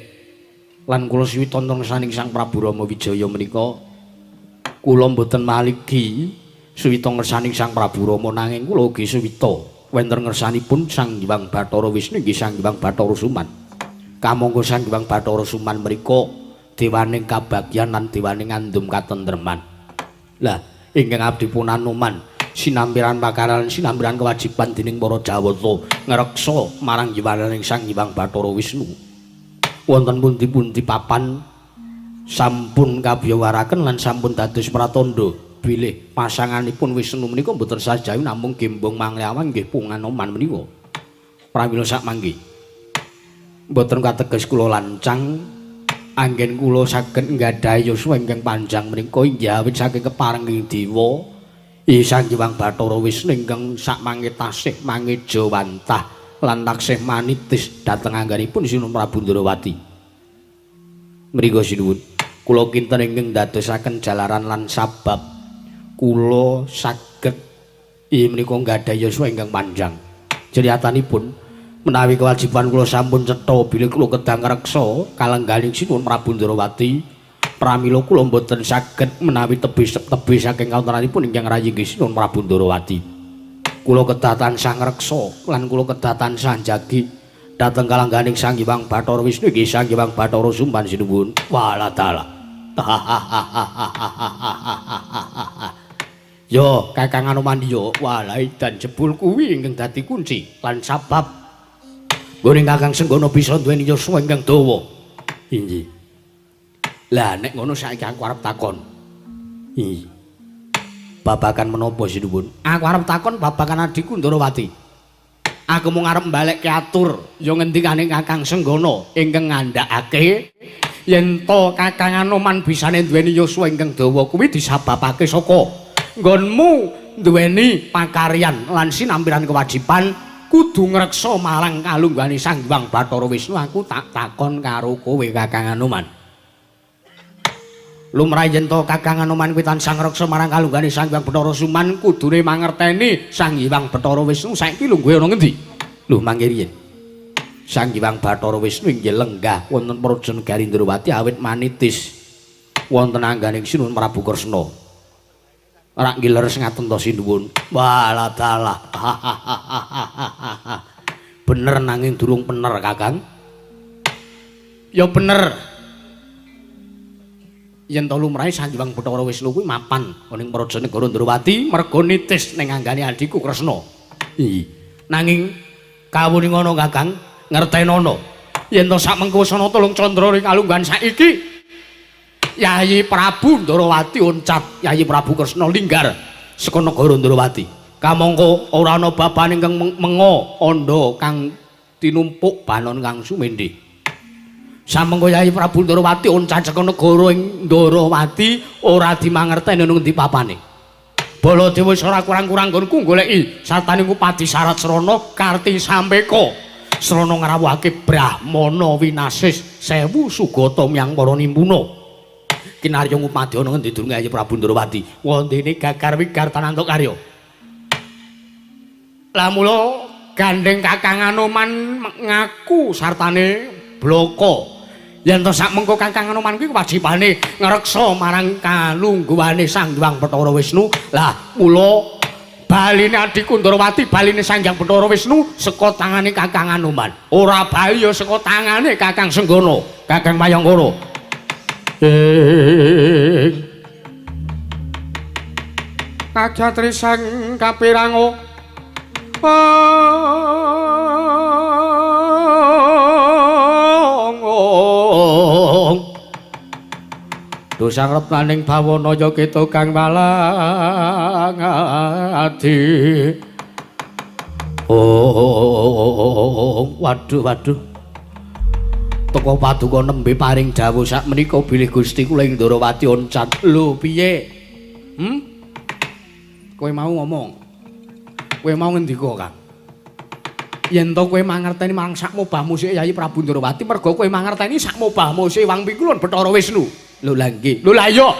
lan kula siwita ngersaning Sang Prabu Rama Wijaya menika kula mboten maligi suwita ngersaning Sang Prabu Rama nanging kula ugi suwita wonten ngersanipun Sang Hyang Bathara Wisnu inggih Sang Hyang Bathara Suman. Kamangka Sang Hyang Bathara Suman menika dewaning kabagyan lan dewaning ngandum katentreman. Lah ingkang abdi pun Anoman sinambiran pakaran sinambiran kewajiban dening para Jawata ngreksa marang yuwaning Sang Hyang Bathara Wisnu. Wonten pundi-pundi papan sampun kabiyawaraken lan sampun dados pratandha bilih pasanganipun Wisnu menika mboten sajawi namung gembong mangliawang nggih pun Anoman menika. Pramila sakmangke mboten kateges kula lancang anggen kula saged nggadahi yuswa ingkang panjang menika inggih awit saking keparenging dewa Sang Hyang Bathara Wisnu ingkang sakmangke tasih mangeja wantah lan taksih manitis dhateng anggenipun Sinun Prabu Ndrawati. Mriku sinuwun, kula kinten ingkang dadosaken jalaran lan sabab kula saged menika nggadahi yuswa ingkang panjang. Jeriyatanipun menawi kewajiban kula sampun cetha bilih kula kedang ngreksa kalengganing Sinun Prabu Ndrawati, pramila kula mboten saged menawi tebih saking kawontenanipun ingkang rayi Sinun Prabu Ndrawati. Kula kedah tansah ngreksa lan kula kedah tansah njagi dhateng kalengganing Sang Hyang Bathara Wisnu inggih Sang Hyang Bathara Suman sinuwun. Waladala. Yo Kakang Anoman yo walai dan jebul kuwi ingkang dadi kunci lan sabab goreng Kakang Senggana bisa duweni yuswa ingkang dawa. Inggih. Lah nek ngono saiki aku arep takon. Inggih. Babakan menapa sinuwun? Aku arep takon babakan adikku Ndrawati. Aku mung arep mbalekke atur ya ngendikane Kakang Senggana ingkang ngandhakake yen to Kakang Anoman bisane duweni yuswa ingkang dawa kuwi disababake saka nggonmu duweni pakaryan lan sinambiran kewajiban kudu ngreksa marang kalungganing Sang Hyang Bathara Wisnu. Aku tak takon karo kowe Kakang Anoman. Lumrah yen to Kakang Anoman kuwi tansah ngreksa marang kalungganing Sang Hyang Bathara Suman kudune mangerteni Sang Hyang Bathara Wisnu saiki lungguhe ana ngendi? Lho mangke riyen. Sang Hyang Bathara Wisnu inggih lenggah wonten Praja Negari Ndrawati awit manitis wonten angganing Sinun Prabu Kresna. Ora nggih leres ngaten to sinuwun. Waladalah. Bener nanging durung bener Kakang. Ya bener. Yen to lumrahe Sang Hyang Bathara Wisnu kuwi mapan ning Praja Negara Ndrawati merga nitis ning anggane adhiku Kresna. Nanging kawuning ngono Kakang, ngertenono yen to samengko sana tulung candra ring kalunggan saiki Yayi Prabu Ndrawati oncat, Yayi Prabu Kresna linggar saka negara Ndrawati. Kamangka ora ana baban ingkang menga andha kang tinumpuk banon kang sumendhe. Samengko Yayi Prabu Ndrawati oncat saka negara ing Ndrawati ora dimangerteni nang endi papane. Baladewa wis ora kurang-kurang nggonku goleki sartaning Upadi Sarat Srana Karti Sampeka srana ngrawuhake Brahmana winasis 1000 sugata miyang para nimpuna. Kinarya ngupadyana ngendi durung Yayi Prabu Ndrawati wondene Gagар Wigar Tananto Karya. Lah mula gandeng Kakang Anoman ngaku sartane bloko. Yen to sakmengko Kakang Anoman kuwi kewajibane ngreksa marang kalungguhane Sang Hyang Bathara Wisnu. Lah mula baline adhiku Ndrawati baline Sang Hyang Bathara Wisnu saka tangane Kakang Anoman. Ora bali ya saka tangane Kakang Senggana, Kakang Mayangkara. Kajatri sang kapirango Dosang reptaning bawana kita kang malang ati. Waduh. Teko paduka nembe paring dawuh sak menika bilih Gusti kula ing Ndrawati oncat. Lho piye? Kowe mau ngomong. Kowe mau ngendika, Kang? Yen to kowe mangerteni marang sak mobah musik Yayi Prabu Ndrawati merga kowe mangerteni sak mobah musik Wang Pikulun Bathara Wisnu. Lho lha nggih. Lho lha iya.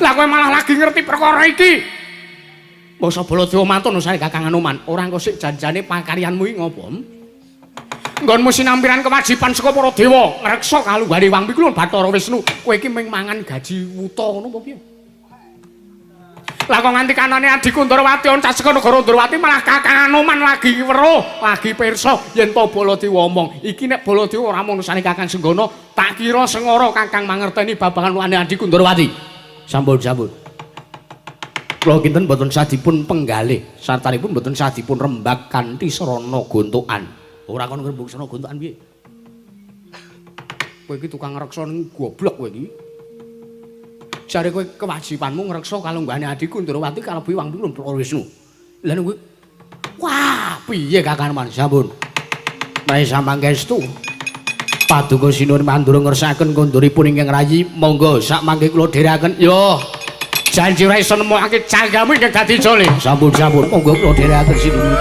Lah kowe malah lagi ngerti perkara iki. Basa Baladewa mantun usare Kakang Anoman. Ora engko sik janjane pakaryanmu iki ngopo? Nggonmu sinampiran kewajiban saka para dewa ngreksa kalunggane Wang Pikulun Bathara Wisnu. Kowe iki mung mangan gaji wuta ngono apa piye? Lah kok nganti kanane adhiku Ndrawati oncat saka negara Ndrawati malah Kakang Anoman lagi weruh, lagi pirsa yen to Baladewa omong. Iki nek Baladewa ora mung nusane Kakang Senggana, tak kira sengara Kakang mangerteni babagan wane adhiku Ndrawati. Sampun. Kula kinten boten sadipun penggalih, sartanipun boten sadipun rembag kanthi sarana gontokan. Ora kon ngrembug sarana gontokan piye? Kowe iki tukang ngreksa ning goblok kowe iki. Jare kowe kewajibanmu ngreksa kalunggane adhiku Ndrawati kalebu Wang Pikulun Bathara Wisnu. Lah kowe wah, piye Kakang Anoman? Sampun. Menawi samangkestu paduka sinuwun mandura ngersakaken konduripun ingkang rayi, monggo sak mangke kula dherekaken. Yo. Janji ora iso nemokake canggamu ingkang dadi jole. Sampun. Monggo kula dherekaken sinuwun.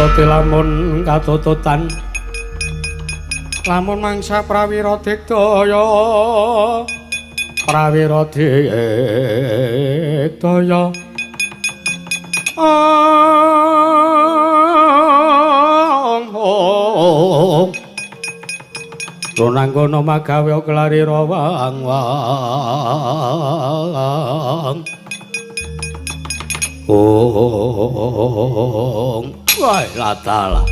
Toti lamun katututan lamun mangsa prawira digdaya prawira digdaya Ronanggono magawe kelari rawang wang wah latala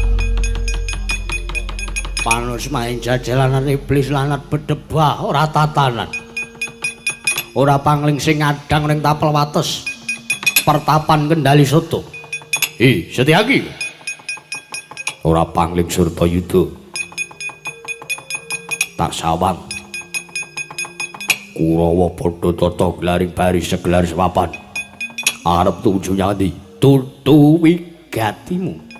panus main jajalanan iblis lanat bedebah ora tatanan ora pangling sing ngadang ning tapel wates pertapan Kendali Soto Setyaki ora pangling Surtayuda tak sawang Kurawa padha tata glaring baris segelaris papan arep tuju nyandi tutu wigatimu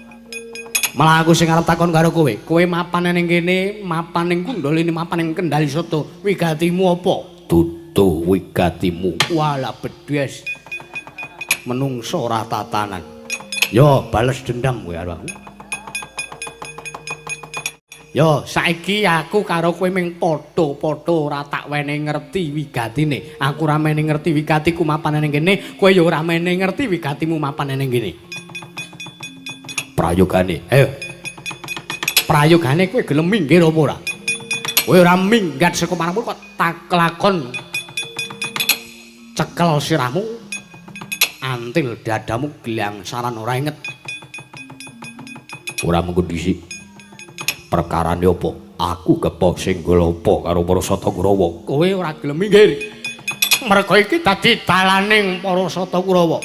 malah aku sing arep takon karo kowe mapan ning kene mapan ning Kundalini mapan ning Kendali Soto wigatimu apa tutu wigatimu wala bedhes menungso ora tatanan yo bales dendam kowe karo aku yo saiki aku karo kowe ming padha-padha ora tak wene ngerti wigatine aku ora mene ngerti wigatiku mapan ning kene kowe yo ora mene ngerti wigatimu mapan ning kene prayogane ayo prayogane kowe gelem minggir apa ora kowe ora minggat saka marangmu kok tak lakon cekel sirahmu antil dadamu gilang saran ora inget ora mengko dhisik perkarane apa aku kepo sing golopo karo para Sata Kurawa kowe ora gelem minggir merga iki dadi dalaning para Sata Kurawa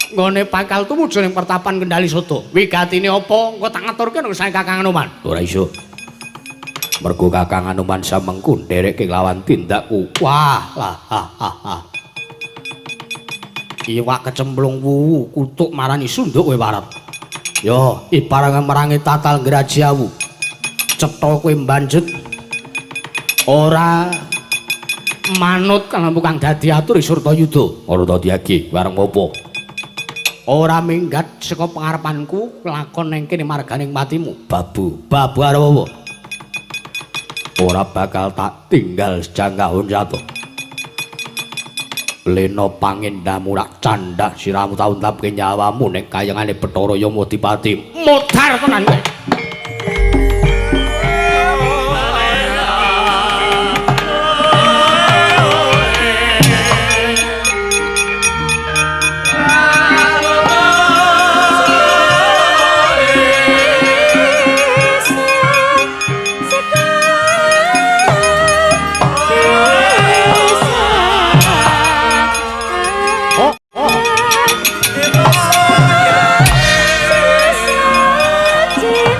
nggone bakal tumuju ning pertapan Kendali Soto wigatine apa engko tak ngaturke nang sang Kakang Anoman ora iso mergo Kakang Anoman samengku nderekke lawan tindakku wah lah iwak kecemplung wuwu kutuk marani sunduk kowe warep yo ibarangan merangi tatal Grajiawu cetha kowe mbanjet ora manut kanggo kang dadi atur Surtayuda ora dadi agi bareng apa ora minggat saka pangarepanku lakon ning kene marganing matimu babu arep apa ora bakal tak tinggal sejanggahun jatuh Lena pangendamu rak candah siramu taun tapke nyawamu ning kayangane Bathara Yamadipati modar tenan kowe Sesati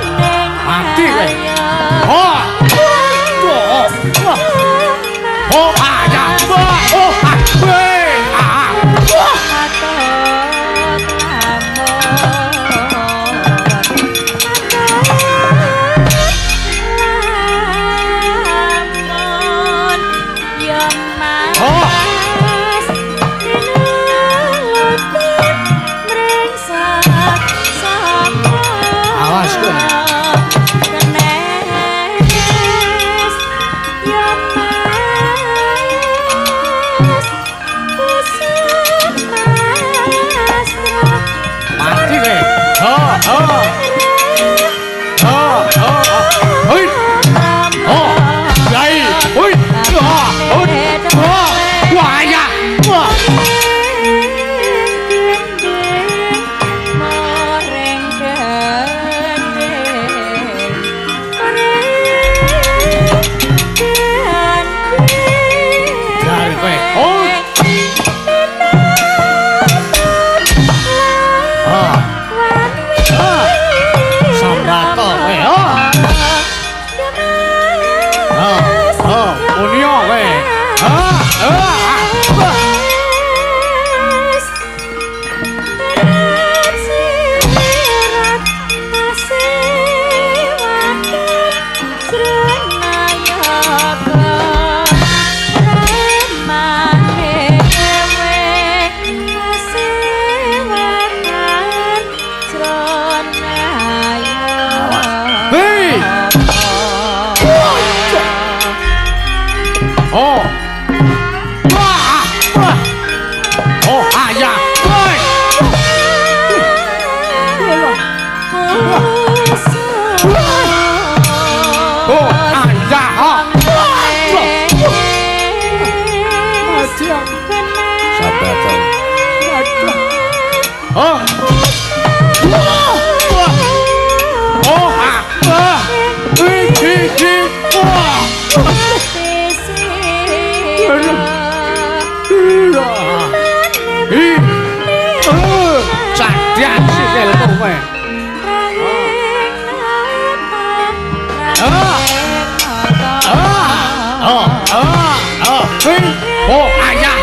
Oh, ayah.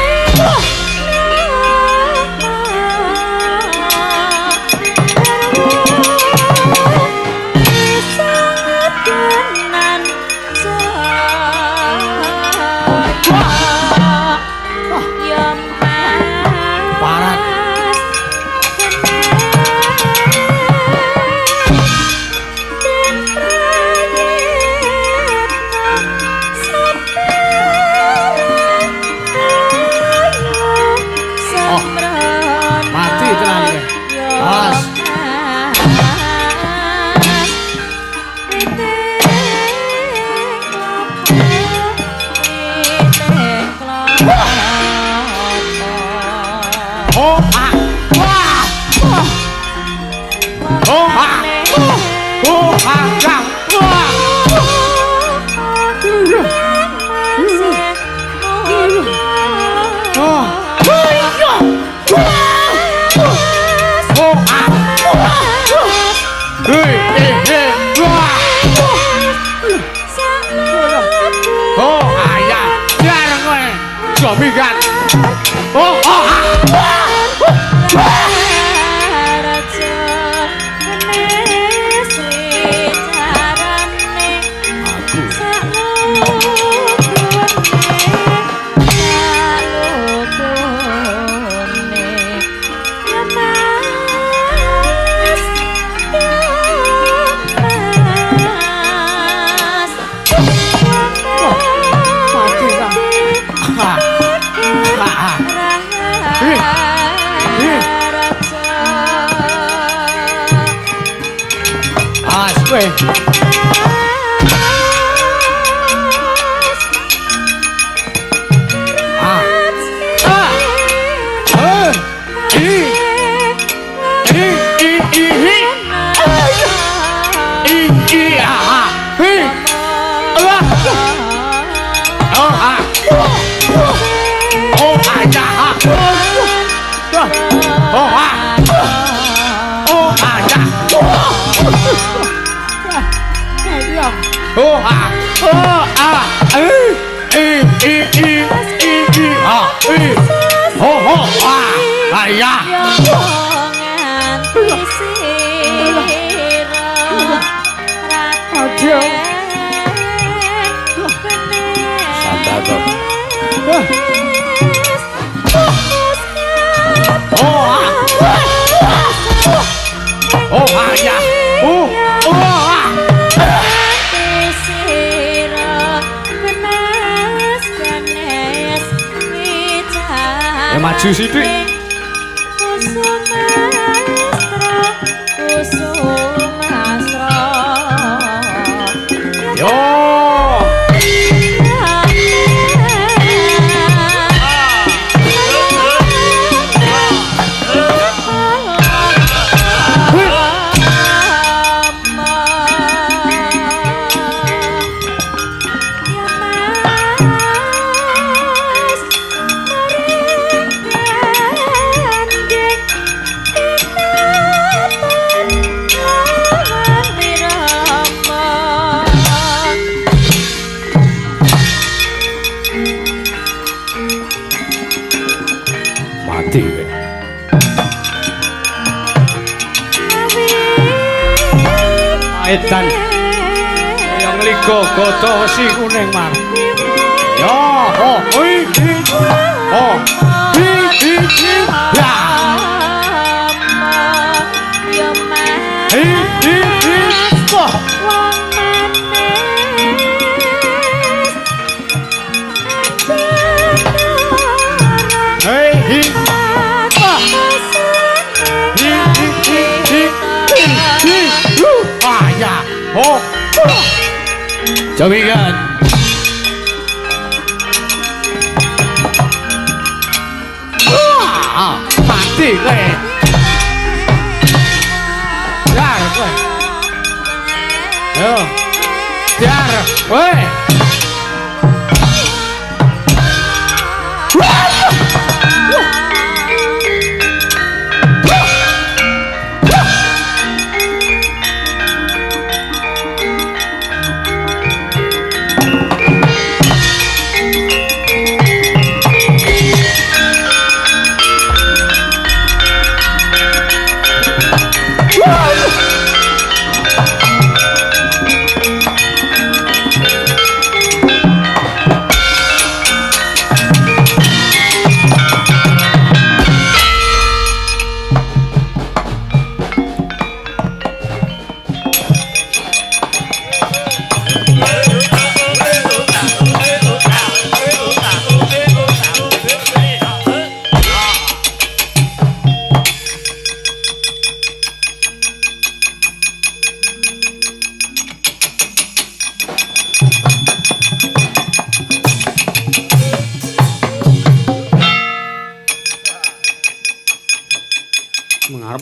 Maju sithik. Edan yang ligo goto wesi kuning mar yo oh oi oh ya oh jawikan mati kowe jar kowe yo jar kowe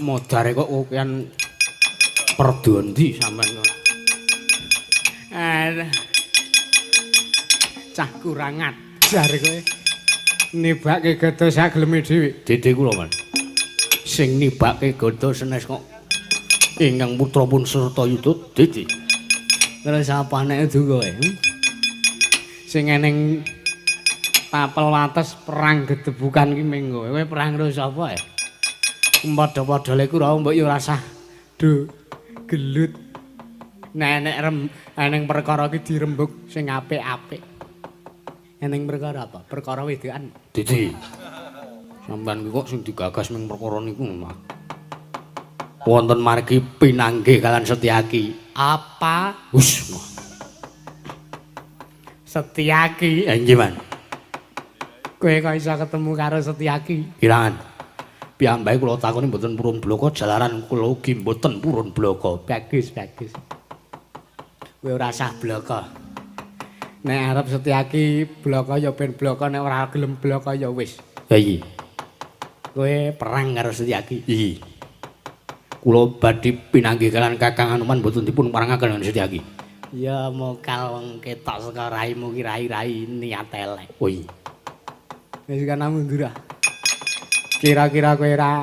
modare kok kokean perdondi sampean. Cah kurang ajar kowe. Nibake gada sageleme dhewe. Dede kula, Man. Sing nibake gada senes kok ingkang putra pun serta yudha, Dede. Terus apane donga kowe? Sing eneng tapel wates perang gedebukan ki mengko. Kowe perang karo sapa? Padha-padha le kura mbok ya rasah do gelut. Nek eneng perkara ki dirembug sing apik-apik. Eneng perkara apa? Perkara wedokan. Didi. Sampeyan kok sing digagas ning perkara niku mah. Wonten margi pinanggih kalian Setyaki. Apa? Wus. Setyaki. Nggih, Man. Kowe kok iso ketemu karo Setyaki? Kirangan. Piyambake kula takoni mboten purun bloko jalaran kula ugi mboten purun bloko. Bagus. Kowe ora sah bloko. Nek arep Setyaki bloko ya ben bloko, nek ora gelem bloko ya wis. Ya iki. Kowe perang karo Setyaki. Iki. Kula badhe pinanggih kalian Kakang Anoman mboten dipun parangaken kalian Setyaki. Ya mokal wong ketok saka raimu ki rai-rai niat elek. Oh iya. Wis kana mundur ah. Kira-kira kowe ora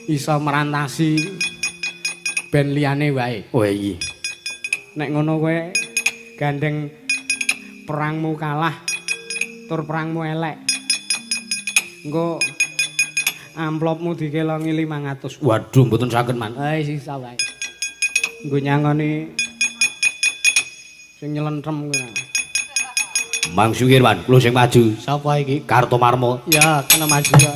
iso merantasi ben liyane wae. Oh iya. Nek ngono kowe gandeng perangmu kalah tur perangmu elek. Engko amplopmu dikelongi 500. Waduh, mboten saged, Man. Sisa wae. Nggo nyangoni sing nyelentrem kuwi. Mang Sukir, Man, kula sing maju. Sapa iki? Kartomarmo. Ya, kena maju ya.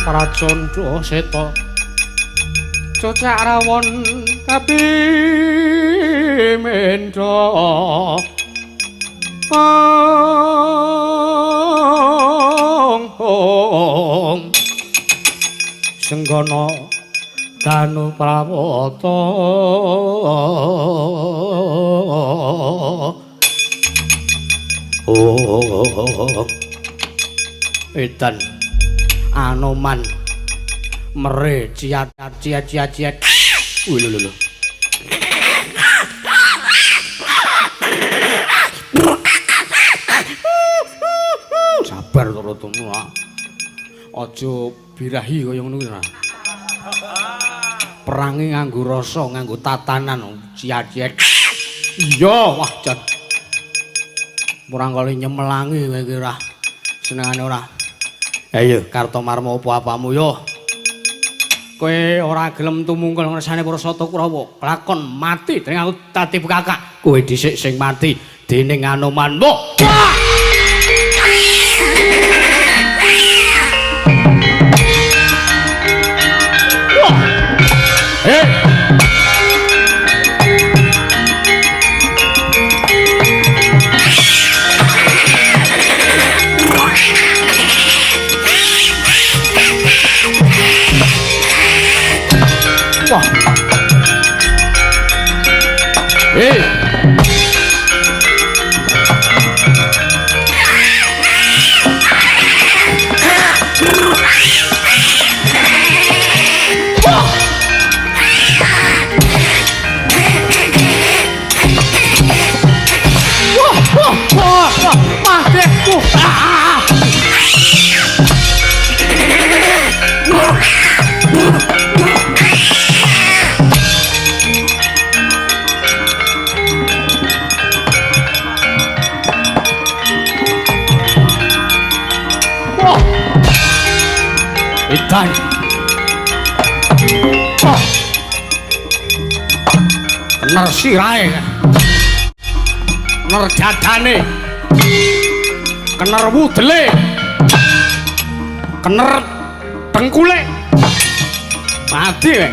Pracandra seta cocak rawon kapimendha senggana danu prawata edan Anoman mere ciat. Wih lho. Sabar to tomo. Aja birahi kaya ngono kuwi. Perangi nganggo rasa, nganggo tatanan ciat. Iya, wah jan. Murang kali nyemelangi kowe iki ora senengane ora. Ayo Kartomarmo apa-apamu yo. Kowe ora gelem tumungkul ngersane Prasata Kurawa. Lakon mati dening aku Tati Kakak. Kowe dhisik sing mati dening Anomanmu. edan. Oh. Kener sirahe. Kener dadane. Kener wudele. Kener dengkule. Mati kowe.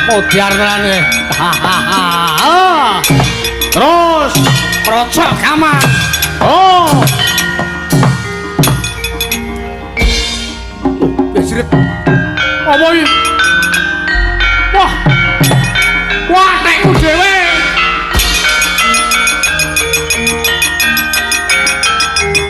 Modiar tenan. Terus krocok kamar. Oh. Besret. Apa iki? Wah. Wah, tekku dhewe.